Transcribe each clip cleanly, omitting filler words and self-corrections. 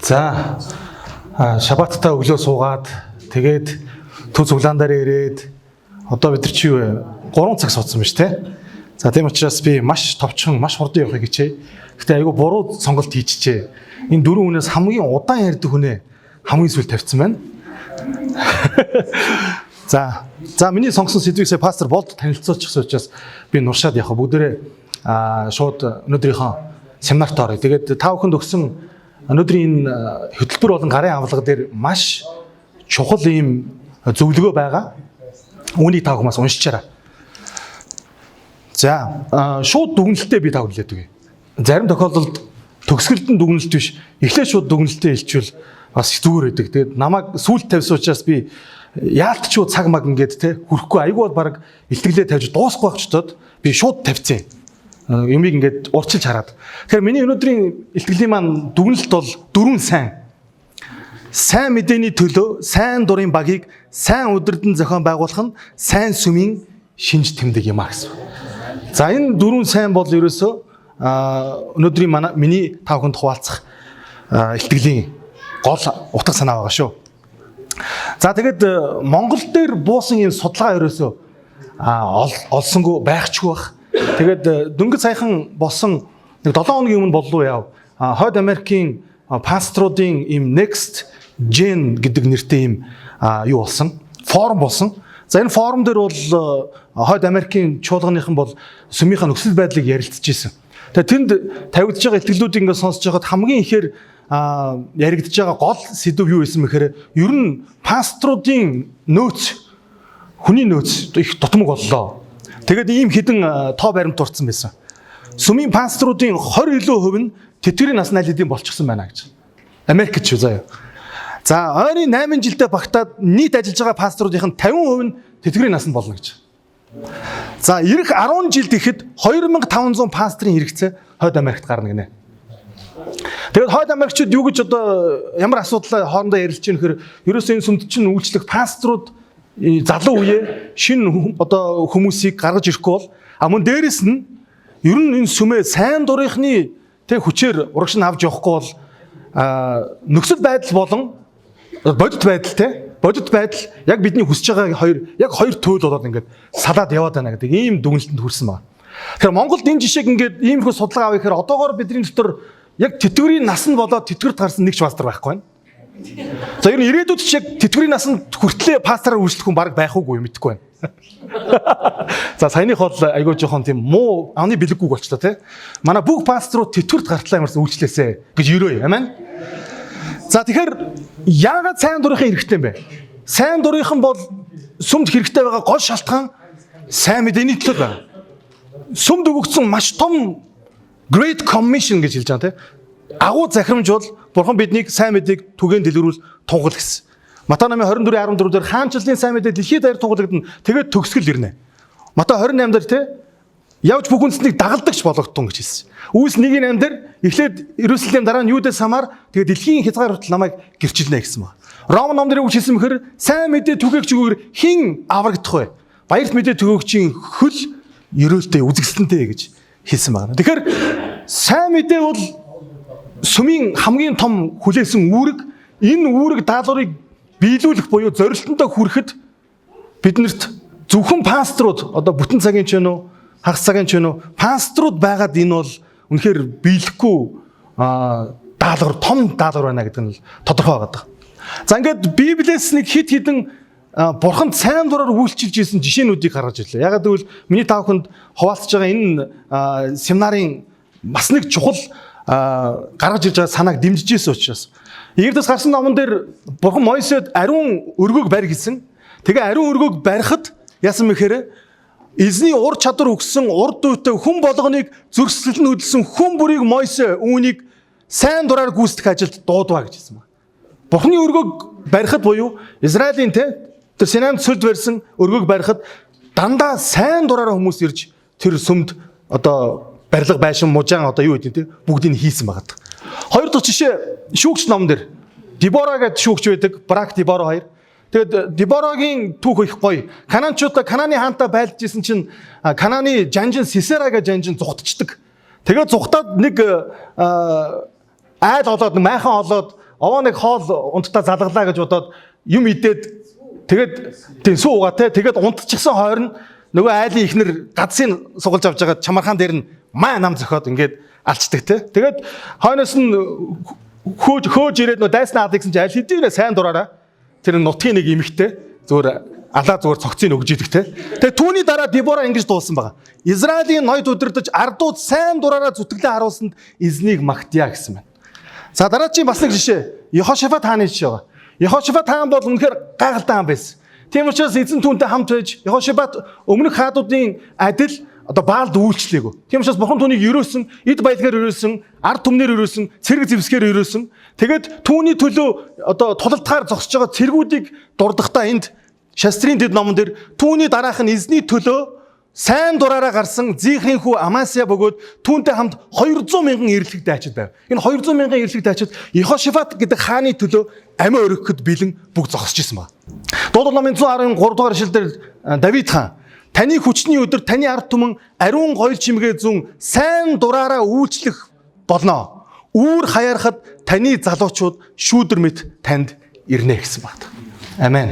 За шабаттай өглөө суугаад тэгээд төс улаан дээр ирээд одоо бид нар чи 3 цаг суудсан биз те. За тийм учраас би маш товчхон, маш хурдан явахыг хичээе. Гэтэ айгүй буруу сонголт хийчихжээ. Энэ дөрвөн хүнээс хамгийн удаан ярьдаг хүнээ хамгийн сүүл тавьсан байна. За миний сонгосон сэдвийг сая пастор болд танилцуулчихсан учраас би нуршаад явах. Бүгдээрээ шууд өнөөдрийнхөө семинарт орё. Тэгээд та бүхэнд өгсөн өнөөдрийн хөтөлбөр болон гарын авлага дээр маш чухал ийм зөвлөгөө байгаа. Үүнийг та бүхэн уншичаарай. За шууд дүгнэлтээ би та бүхэнд өгье. Зарим тохиолдолд төгсгөлтөнд дүгнэлт биш, эхлээд шууд дүгнэлтээ хэлчихвэл бас зүгээр байдаг. Тэгээд намайг сүулт тавьсан учраас би яалтчгүй цаг маг ингээд те хүрхгүй айгүй бол баг илтгэлээ тавьж дуусахгүй болчихдод би шууд тавьцیں۔ Юмыг ингээд урчилж хараад. Тэгэхээр миний өнөөдрийн илтгэлийн маань дүгнэлт бол дөрвөн сайн. Сайн мэдээний төлөө сайн дурын багийг сайн удирдан зохион байгуулах нь сайн сүмийн шинж тэмдэг юм а гэсэн. За энэ дөрвөн сайн бол ерөөсөө өнөөдрийн миний та бүхэнд хуваалцах илтгэлийн гол утга санаа байгаа шүү. За тэгээд Монгол дээр буусан ийм судалгаа ерөөсөө олсонгүй байхчгүй бах. Тэгээд дөнгөж саяхан болсон нэг 7 хоногийн өмнө боллоо яв. Хойд Америкийн пасторуудын ийм Next Gen гэдэг нэртэй ийм юу болсон? Форум болсон. За энэ форум дээр бол Хойд Америкийн чуулганыхан бол сүмийнхаа нөхцөл байдлыг ярилцж ирсэн. Тэгээд тэнд тавигдж байгаа итгэлүүдийг ингээд сонсож байхад хамгийн ихээр яригдж байгаа гол сэдв юу байсан бэхээр ер нь пасторуудын нөөц, хүний нөөц их дутмаг боллоо. Тэгээд ийм хідэн тоо баримт дурдсан байсан. Сүмийн пасторуудын 20% нь тэтгэврийн насны аль хэдийн болчихсон байна гэж. Америкт ч заяа. За ойрын 8 жилдээ багтаад нийт ажиллаж байгаа пасторуудын 50% нь тэтгэврийн наснд болно гэж. За ирэх 10 жилд ихэд 2500 пастрын хэрэгцээ Хойд Америкт гарна гинэ. Тэгээд Хойд Америкчууд юу гэж одоо ямар асуудал хоорондоо ярилж байгаа нөхөр ерөөсөө энэ сүмд чинь үйлчлэх пасторууд залуу үе шинэ одоо хүмүүсийг гаргаж ирэхгүй бол мөн дээрэс нь ер нь энэ сүмээ сайн дурынхны тэг хүчээр урагш нь авч явахгүй бол нөхцөл байдал болон бодит байдал яг бидний хүсэж байгаа хоёр төөл болоод ингээд салаад яваад байна гэдэг ийм дүгнэлтэнд хүрсэн байна. Тэгэхээр Монголд энэ жишээг ингээд иймэрхүү судалгаа авъя гэхээр одоогоор бидний дотор яг тэтгэврийн нас нь болоод тэтгэврт гарсан нэг ч пастор байхгүй байна. За ер нь ирээдүйд ч яг тэтгэврийн насанд хүртлээ пастораар үйлчлэх хүн баг байх уугүй мэдэхгүй байна. За саяных бол айгүй жоохон тийм муу амны бэлэггүй болчлоо те. Манай бүх пасторууд тэтгэврт гартлаа ямарсан үйлчлээсэ гэж ерөөе. Амен. За тэгэхээр яагаад сайн дурынхан хэрэгтэй юм бэ? Сайн дурынхан бол сүмд хэрэгтэй байгаа гол шалтгаан сайн мэдээний төлөө байна. Сүмд өгөгдсөн маш том Great Commission гэж хэлж байгаа те. Агуу захирамж бол Бурхан биднийг сайн мэдээг түгээн дэлгэрүүл тунгал гэсэн. Матай номын 24:14 дээр хаанчлалын сайн мэдээ дэлхийд даяар тунгалагдана. Тэгээд төгсгөл ирнэ. Матай 28 дээр те явж бүх үндэстнийг дагалдагч болгохтун гэж хэлсэн. Үйлс 1:8 дээр эхлээд Иерусалим дараа нь Юудаас хамаар тэгээд дэлхийн хязгаар хүртэл намайг гэрчилнэ гэсэн байна. Ром номдэр үг хэлсэн мэхэр сайн мэдээ түгээгч үгээр хэн аврагдах вэ? Баярт мэдээ түгээгчийн хөл ерөөлтэй үзэгсэлэнтэй гэж хэлсэн байна. Тэгэхээр сайн мэдээ бол сүмийн хамгийн том хүлээсэн үүрэг, энэ үүрэг даалгаврыг биелүүлэх буюу зорилтондоо хүрэхэд биднэрт зөвхөн пасторууд одоо бүтэн цагийн ч юм уу, хагас цагийн ч юм уу, пасторууд байгаад энэ бол үнэхээр биелэхгүй даалгавар, том даалгавар байна гэдэг нь тодорхой байгаа. За ингээд Библиэс нэг хид хідэн Бурханд сайн дураар үйлчилж ирсэн жишээнүүдийг гаргаж ирлээ. Ягаад гэвэл миний та бүхэнд хуваалцж байгаа энэ семинарын бас нэг чухал гаргаж ирж байгаа санааг дэмжиж ирсэн учраас. Игэрдэс гарсан номон дээр Бурхан Мойсед ариун өргөөг барь гэсэн. Тэгээ ариун өргөөг барихад яасан мэхээр эзний ур чадвар өгсөн урд дуутай хүн болгоныг зөрсөлд нь хөдөлсөн хүн бүрийг Мойсе үүнийг сайн дураар гүйцэтгэх ажилд дуудваа гэж хэлсэн байна. Бурханы өргөөг барихад буюу Израилийн тэр Синайд сүлд барьсан өргөөг барихад дандаа сайн дураараа хүмүүс ирж тэр сүмд одоо барилга байшин мужаан одоо юу гэдэг те бүгдийг хийсэн байгаа. Хоёр дахь жишээ шүүгч ном дээр Дебора гэдэг шүүгч байдаг. Брак Дебора 2. Тэгээд Деборагийн түүх их гоё. Канаанчуудаа Канааны хаантаа байлдаж исэн чинь Канааны жанжин Сисерага жанжин зүхтчихдаг. Тэгээд зүхтаад нэг айл олоод майхан олоод овоо нэг хоол унтдаа залгалаа гэж бодоод юм идээд тэгээд тийм суугаа те тэгээд унтчихсан хойно нөгөө айлын ихнэр гадсын сугалж авч байгаа чамархан дээр нь маа нам зөхиод ингээд алчдаг те. Тэгээд хойноос нь хөөж ирээд нөгөө дайснаа адагсан чи аль хэдийнэ сайн дураараа тэр нутгийн нэг эмэгтэй зүгээр алаа зүгээр цогцыг өгж идэг те. Тэгээд түүний дараа Дебора ингэж дуулсан байгаа. Израилийн ноёд удирдах ардууд сайн дураараа зүтгэлээ харуулсанд эзнийг магтъя гэсэн байна. За дараагийн бас нэг жишээ. Йехошафат хааны жишээ байгаа. Йехошафат хаан бол үнэхээр гайхалтай хаан байсан. Тийм учраас эзэн түүнтэй хамт байж Йехошафат өмнөх хаадуудын адил одоо Баалд үйлчлээгөө. Тийм учраас бурхан түүнийг өрөөсөн, эд баялгаар өрөөсөн, ард түмнэр өрөөсөн, цэрэг зэвсгээр өрөөсөн. Тэгээд түүний төлөө одоо тулалдахаар зогсож байгаа цэргүүдийг дурдахдаа энд Шастрын дэд номон дээр түүний дараах нь эзний төлөө сайн дураараа гарсан Зихрийн хүү Амасия бөгөөд түүнтэй хамт 200 мянган эрлэг дайчид байв. Энэ 200 мянган эрлэг дайчид Йехошафат гэдэг хааны төлөө амиа өргөхөд бэлэн бүгд зогсож исэн байна. Дуудар номын 113 дугаар эшлэлдэр Давид хаан таны хүчний өдөр таны ард түмэн ариун гоёл чимгээ зүүн сайн дураараа үйлчлэх болно. Үүр хаяарахад таны залуучууд шүүдэр мэт танд ирнэ гэсэн байна. Амен.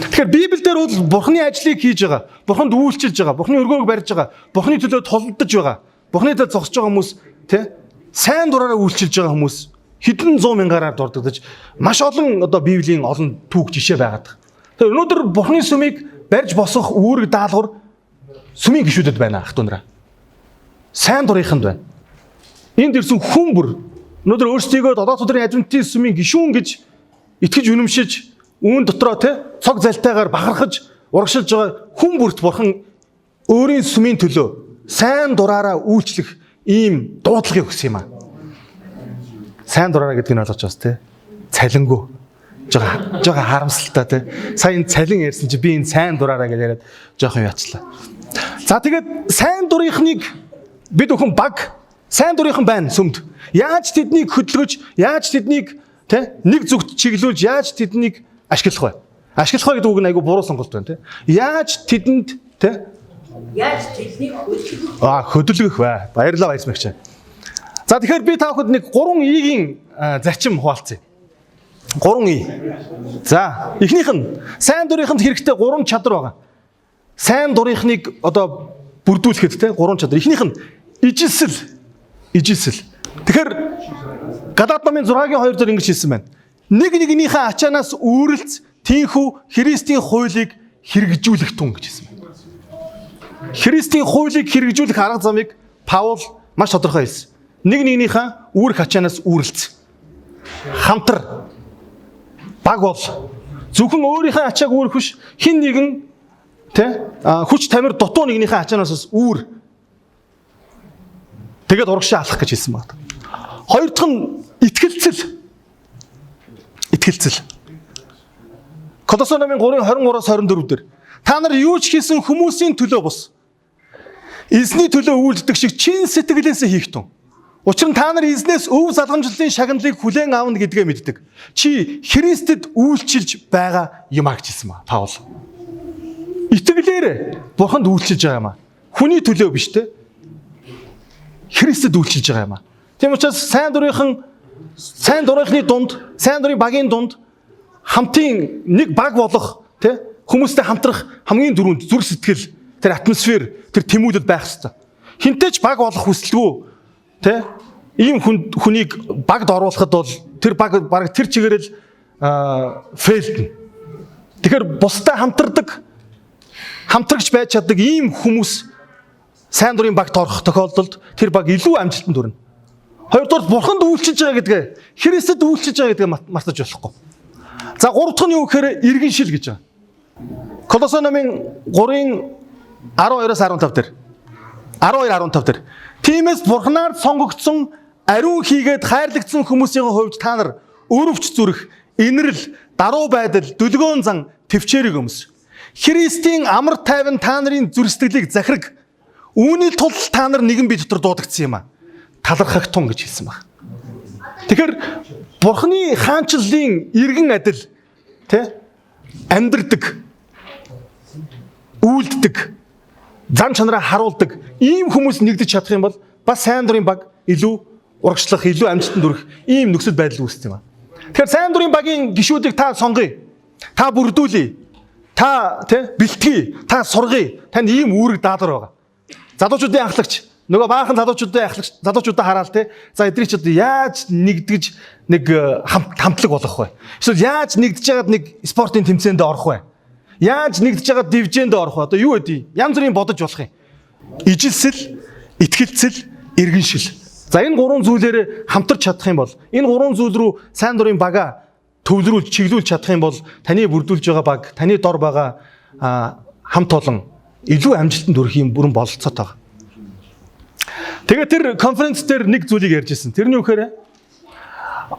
Тэгэхээр Библиэлд бол Бурхны ажлыг хийж байгаа, Бурханд үйлчилж байгаа, Бурхны өргөөг барьж байгаа, Бурхны төлөө тулдаж байгаа, Бурхны төлөө зогсож байгаа хүмүүс тий сайн дураараа үйлчилж байгаа хүмүүс хэдэн 100 мянгаараар дурддаж маш олон одоо Библийн олон түүх жишээ байгаад. Тэгэхээр өнөөдөр Бурхны сүмийг барьж босгох үүрэг даалгавар сүмийн гишүүдэд байна ах дүүнраа. Сайн дурынханд байна. Энд ирсэн хүн бүр өнөөдөр өөрсдийгөө Додоод өдрийн адвентист сүмийн гишүүн гэж итгэж үнэмшиж үүн дотроо цог залтайгаар бахархаж урагшилж байгаа хүн бүрт Бурхан өөрийн сүмийн төлөө сайн дураараа үйлчлэх ийм дуудлагыг өгсөн юм аа. Сайн дураараа гэдэг нь ойлгож байна те. Цалингуу. Жага харамсалтай те. Сая энэ цалин ярьсан чи би энэ сайн дураараа гэж яриад жоохон яачлаа. За тэгээд сайн дурынхныг бид өхөн баг сайн дурынхан байна сүмд. Яаж тэднийг хөдөлгөж, яаж тэднийг те нэг зүгт чиглүүлж, яаж тэднийг ашиглах вэ? Ашиглах вэ гэдэг үг нь айгүй буруу сонголт байна те. Яаж тэдэнд те яаж тэднийг хөдөлгөх? Хөдөлгөх бай. Баярлалаа баярсмагч. За тэгэхээр би та бүхэнд нэг 3 E-ийн зарчим хуваалцъя. 3 E. За, эхнийх нь сайн дурынханд хэрэгтэй 3 чадвар байгаа. Сайн дурынхныг одоо бүрдүүлэхэд те 3 чадвар. Эхнийх нь ижилсэл. Тэгэхээр Галаат номын 6-гийн 2 дээр ингэж хэлсэн байна. Нэг нэгнийхээ ачаанаас үүрэлц тийхүү Христийн хуулийг хэрэгжүүлэх тун гэж хэлсэн байна. Христийн хуулийг хэрэгжүүлэх арга замыг Паул маш тодорхой хэлсэн. Нэг нэгнийхээ үүрэх ачаанаас үүрэлц. Хамтар баг бол зөвхөн өөрийнхөө ачааг үүрэх биш, хин нэгэн хүч тамир дутуу нэгнийхээ ачаанаас үүр. Тэгээд урагшаа алах гэж хэлсэн байна. Хоёр дахь нь итгэлцэл. Колосын номын 3:23-аас 24 дээр та нар юу ч хийсэн хүмүүсийн төлөө бус. Эзний төлөө үйлддэг шиг чин сэтгэлээсээ хийх тун. Учир нь та нар эзнээс өв залгамжлалын шагналыг хүлээн аавна гэдгээ мэддэг. Чи Христэд үйлчилж байгаа юм а гэж хэлсэн ба Паул. Итгэлээр Бурханд үйлчилж байгаа юм а. Хүний төлөө биш те. Христэд үйлчилж байгаа юм а. Тийм учраас сайн дурынхны дунд, сайн дурын багийн дунд хамтын нэг баг болох тий хүмүүстэй хамтрах хамгийн дөрөнд зүрх сэтгэл, тэр атмосфер, тэр тэмүүлэл байх хэрэгтэй. Хинтээч баг болох хүсэлгүй тий ийм хүнийг багд оруулахад бол тэр баг бараг тэр чигээрэл фейлдэн. Тэгэхээр бусдаа хамтрагч байж чаддаг ийм хүмүүс сайн дурын багт орох тохиолдолд тэр баг илүү амжилтанд хүрнэ. Хоёрдугаар Бурханд үйлчилж байгаа гэдгээ, Христэд үйлчилж байгаа гэдгээ мартаж болохгүй. За гурав дахь нь юу гэхээр иргэншил гэж байна. Колосын номын 3:12-аас 15 дээр. 12-15 дээр. Тиймээс Бурханаар сонгогдсон ариун хийгээд хайрлагдсан хүмүүсийн хувьд та нар өрөвч зүрх, инэрл, даруй байдал, дүлгөөн зан, төвчээрийг өмс. Христийн амар тайван та нарын зүрх сэтгэлийг захираг. Үүний тул та нар нэгэн бие дотор дуудагдсан юм а. Талархах тун гэж хэлсэн баг. Тэгэхээр Бурхны хаанчлалын иргэн адил амьдрдаг, үйлддэг, зан чанараа харуулдаг ийм хүмүүс нэгдэж чадах юм бол бас сайн дурын баг илүү урагшлах, илүү амжилтанд хүрэх ийм нөхцөл байдал үүсдэг юм а. Тэгэхээр сайн дурын багийн гишүүдийг та сонгоё. Та бүрдүүлье. Та бэлтгэе. Та сургая. Танд ийм үүрэг даалгавар байгаа. Залуучуудын ахлагч нөгөө баахан залуучуудаа хараад за эдгээр ч яаж нэгдэж нэг хамтлаг болох вэ? Эсвэл яаж нэгдэж байгаад нэг спортын тэмцээнд орох вэ? Яаж нэгдэж байгаад дивизэнд орох вэ? Одоо юу вэ? Янз бүрийн бодож болох юм. Ижилсэл, итгэлцэл, иргэншил. За энэ гурван зүйлээр хамтарч чадах юм бол энэ гурван зүйл рүү сайн дурын бага төвлөрүүлж, чиглүүлж чадах юм бол таны бүрдүүлж байгаа баг, таны дор байгаа хамт олон илүү амжилтанд хүрэх юм бүрэн бололцоотой байгаа. Тэгээд тэр конференц дээр нэг зүйлийг ярьж ирсэн. Тэр нь юу гэхээр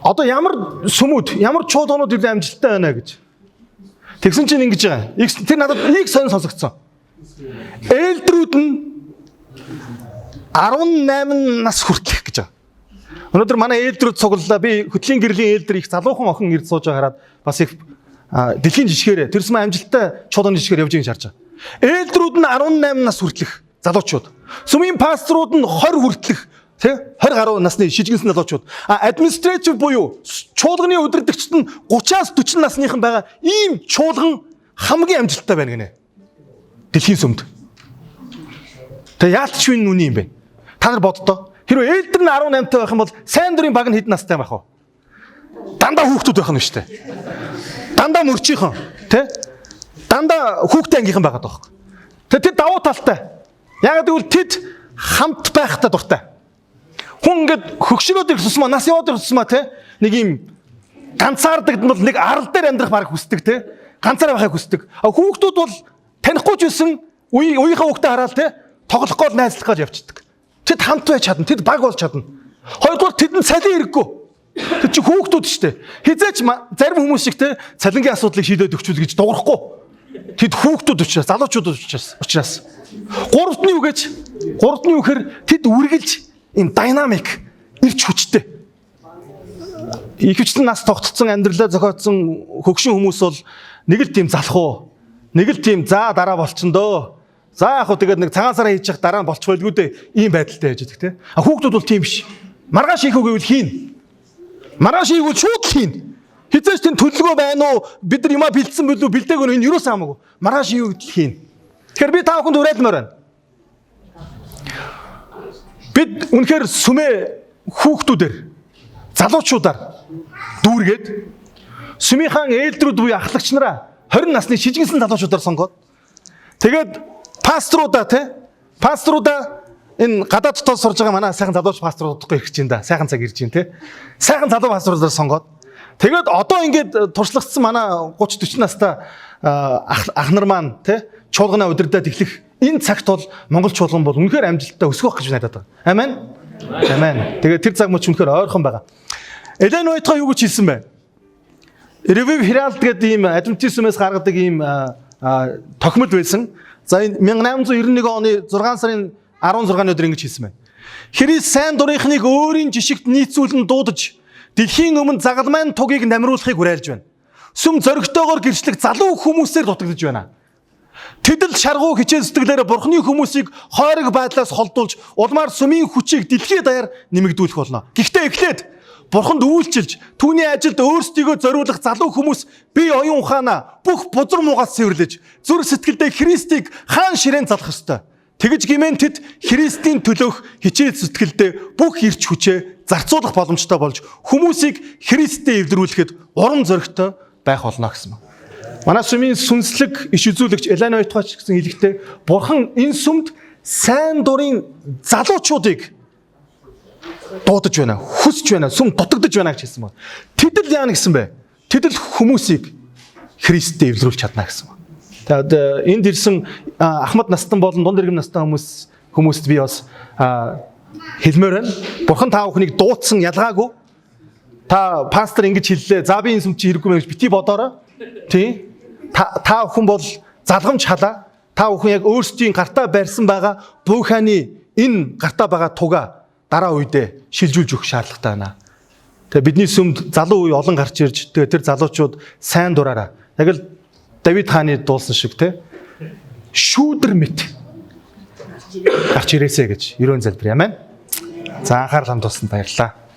одоо ямар сүмүүд, ямар чуулганууд илүү амжилттай байна гэж. Тэгсэн чинь ингэж байгаа. Тэр надад нэг сонь сонсогдсон. Ээлдрүүд нь 18 нас хүртэлх гэж байгаа. Өнөөдөр манай ээлдрүүд цуглалаа. Би хөтлийн гэрлийн ээлдэр их залуухан охин ирд сууж байгаад бас их дэлхийн жишгээрээ тэрсмэ амжилттай чуулганы жишгээр явж байгааг харж байгаа. Ээлдрүүд нь 18 нас хүртэлх залуучууд. Сүмийн пасторууд нь 20 хүртэлх 20 гаруй насны шижгэнсэн залуучууд. Административ буюу чуулганы удирдагчид нь 30-аас 40 насныхан байгаа ийм чуулган хамгийн амжилттай байна гинэ. Дэлхийн сүмд. Тэгээ яалтч юу нүний юм бэ? Та нар боддоо. Хэрвээ ээлдэр нь 18-тай байх юм бол сайн дурын баг нь хэд настай байх вэ? Дандаа хүүхдүүд байх нь шүү дээ. Дандаа мөрчийнхэн, дандаа хүүхдээ ангийнхан байгаад байгаа. Тэр давуу талтай. Яг гэвэл тэд хамт байхтай дуртай. Хүн ингээд хөгшрөөд ирэх тусмаа, нас яваад ирэх тусмаа нэг юм ганцаардаг бол нэг арал дээр амьдрах баг хүсдэг ганцаараа байхыг хүсдэг. Хүүхдүүд бол танихгүй ч байсан үеийнхээ хүүхдээ хараад тоглох гол найзлах гэж явчихдаг. Тэд хамт байж чадна, тэд баг болж чадна. Хоёрдугаар тэдэнд цалин хэрэггүй. Тэд чи хүүхдүүд шүү дээ. Хизээч зарим хүмүүс шиг цалингийн асуудлыг шийдээд өгчүүл гэж дуурахгүй. Тэд хүүхдүүд учраас, залуучууд учраас. Гуравт нь юу гэхээр тэд үргэлж ийм динамик, ирч хүчтэй. Ихэвчлэн нас тогтцсон амьдралаа зохиотсон хөгшин хүмүүс бол нэг л тийм залхуу, нэг л тийм за дараа болчихно. За яг хөө тэгээд нэг цагаан сараа хийж явах дараа нь болчих байлгүй дээ. Ийм байдалтай байж байгаа Хүүхдүүд бол тийм биш. Маргааш хийх үгүй бол хийн. Маргааш хийх үгүй шууд хийн. Хизээч тийм төлөвлөгөө байна уу? Бид нар юмаа бэлдсэн билүү, бэлдээгүй нь энэ юусаа хамаагүй. Маргааш хийх үгүй хийн. Тэгэхээр би та бүхэнд уриалмаар байна. Бид үнэхээр сүмээ хүүхдүүдээр, залуучуудаар дүүргээд сүмийнхэн ээлдрүүд буюу ахлагч нараа 20 насны шижгэнсэн залуучуудаар сонгоод тэгээд пасторудаа энэ гадаад дотоод сурж байгаа манай сайхан залууч пасторуудахгүй ирэх чинь да. Сайхан цаг ирж чинь сайхан залуу пасторудаар сонгоод тэгээд одоо ингээд туршлагдсан манай 30-40 настай ах нар маань чуулганаа удирдаад эхлэх энэ цагт бол Монгол чуулган бол үнэхээр амжилттай өсөх байх гэж найдаад байгаа. Амен. Амен. Тэгээд тэр цаг мөч үнэхээр ойрхон байгаа. Элен Уайтгаа юу гэж хэлсэн бэ? Revive Herald гэдэг ийм Adventist сүмээс гаргадаг ийм тохимол байсан. За энэ 1891 оны 6 сарын 16-ны өдөр ингэж хэлсэн байна. Христ сайн дурынхныг өөрийн жишигт нийцүүлэн дуудаж дэлхийн өмнө загалмайн тугийг намруулахыг уриалж байна. Сүм зоригтойгоор гэрчлэх залуу хүмүүсээр дутагдж байна. Тэдэл шаргуу хичээл сэтгэлээр бурхны хүмүүсийг хойрог байдлаас холдуулж улмаар сүмийн хүчийг дэлхийд даяар нэмэгдүүлэх болно. Гэхдээ эхлээд бурханд үйлчилж түүний ажилд өөрсдийгөө зориулах залуу хүмүүс бие оюун ухаанаа бүх бузар муугаас цэвэрлэж зүрх сэтгэлдээ Христийг хаан ширээн залах ёстой. Тэгж гимэн тэд Христийн төлөөх хичээл сэтгэлдээ бүх эрч хүчээ зарцуулах боломжтой болж хүмүүсийг Христтэй эвдрүүлэхэд урам зоригтой байх болно гэсэн. Манай сүмийн сүнслэг иш үзүүлэгч Элен Уайтгач гэсэн хэлэхдээ бурхан энэ сүмд сайн дурын залуучуудыг дуудаж байна, хүсэж байна, сүм дутагдж байна гэж хэлсэн байна. Тэдэл яана гэсэн бэ? Тэдэл хүмүүсийг Христтэй эвлэрүүлж чадна гэсэн байна. Тэгээд энд ирсэн Ахмад настан болон дунд иргэм настан хүмүүст би бас хэлмээр байна. Бурхан та бүхнийг дуудсан ялгаагүй. Та пастор ингэж хэллээ. За би энэ сүм чи хэрэггүй мэй гэж бити бодоорой. Тийм. Та бүхэн бол залгамж халаа. Та бүхэн яг өөрсдийн гартаа барьсан байгаа бууханы энэ гартаа байгаа туга дараа үедээ шилжүүлж өгөх шаардлагатай байна. Тэгээ бидний сүмд залуу үе олон гарч ирж тэгээ тэр залуучууд сайн дураараа яг л Давид хааны дуулсан шиг шүүдэр мэт гарч ирээсэй гэж ерөөн залбир. Амен. За анхаарал хандуулсанд баярлалаа.